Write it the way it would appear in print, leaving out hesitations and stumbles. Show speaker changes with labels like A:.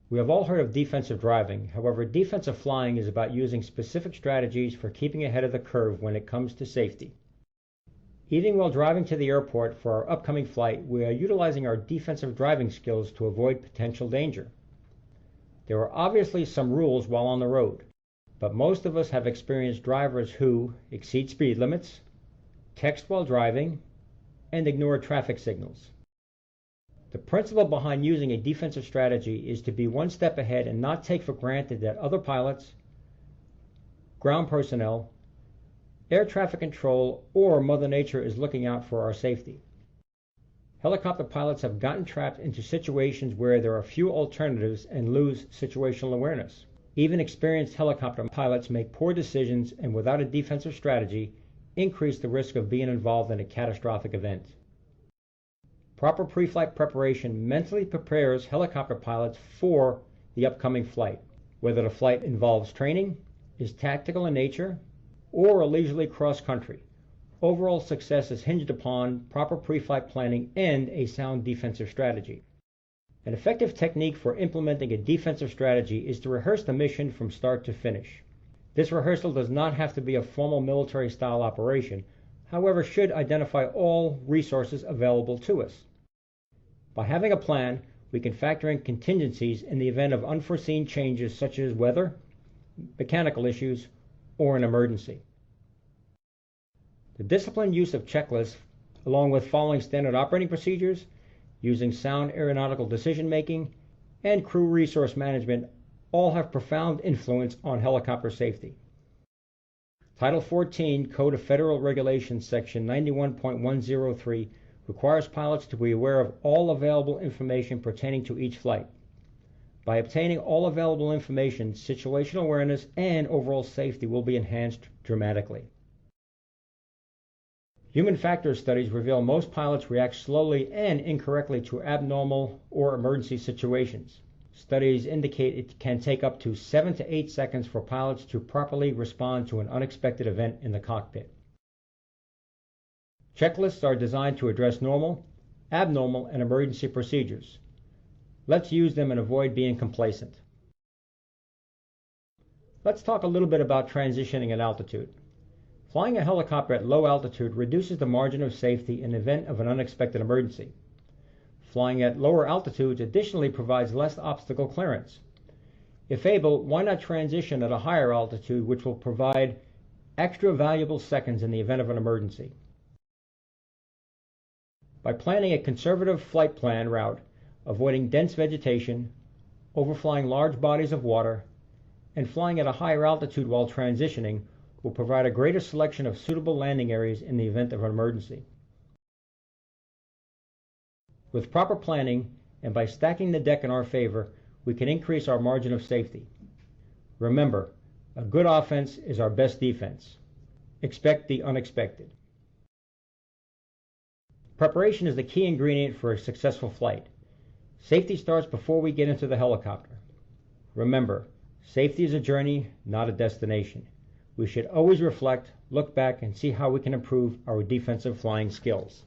A: We have all heard of defensive driving. However, defensive flying is about using specific strategies for keeping ahead of the curve when it comes to safety. Even while driving to the airport for our upcoming flight, we are utilizing our defensive driving skills to avoid potential danger. There are obviously some rules while on the road, but most of us have experienced drivers who exceed speed limits, text while driving, and ignore traffic signals. The principle behind using a defensive strategy is to be one step ahead and not take for granted that other pilots, ground personnel, air traffic control, or Mother Nature is looking out for our safety. Helicopter pilots have gotten trapped into situations where there are few alternatives and lose situational awareness. Even experienced helicopter pilots make poor decisions and without a defensive strategy, increase the risk of being involved in a catastrophic event. Proper pre-flight preparation mentally prepares helicopter pilots for the upcoming flight, whether the flight involves training, is tactical in nature, or a leisurely cross-country. Overall success is hinged upon proper pre-flight planning and a sound defensive strategy. An effective technique for implementing a defensive strategy is to rehearse the mission from start to finish. This rehearsal does not have to be a formal military-style operation, however, should identify all resources available to us. By having a plan, we can factor in contingencies in the event of unforeseen changes such as weather, mechanical issues, or an emergency. The disciplined use of checklists, along with following standard operating procedures, using sound aeronautical decision-making, and crew resource management all have profound influence on helicopter safety. Title 14 Code of Federal Regulations Section 91.103 requires pilots to be aware of all available information pertaining to each flight. By obtaining all available information, situational awareness and overall safety will be enhanced dramatically. Human factors studies reveal most pilots react slowly and incorrectly to abnormal or emergency situations. Studies indicate it can take up to 7 to 8 seconds for pilots to properly respond to an unexpected event in the cockpit. Checklists are designed to address normal, abnormal, and emergency procedures. Let's use them and avoid being complacent. Let's talk a little bit about transitioning at altitude. Flying a helicopter at low altitude reduces the margin of safety in the event of an unexpected emergency. Flying at lower altitudes additionally provides less obstacle clearance. If able, why not transition at a higher altitude, which will provide extra valuable seconds in the event of an emergency? By planning a conservative flight plan route, avoiding dense vegetation, overflying large bodies of water, and flying at a higher altitude while transitioning will provide a greater selection of suitable landing areas in the event of an emergency. With proper planning and by stacking the deck in our favor, we can increase our margin of safety. Remember, a good offense is our best defense. Expect the unexpected. Preparation is the key ingredient for a successful flight. Safety starts before we get into the helicopter. Remember, safety is a journey, not a destination. We should always reflect, look back, and see how we can improve our defensive flying skills.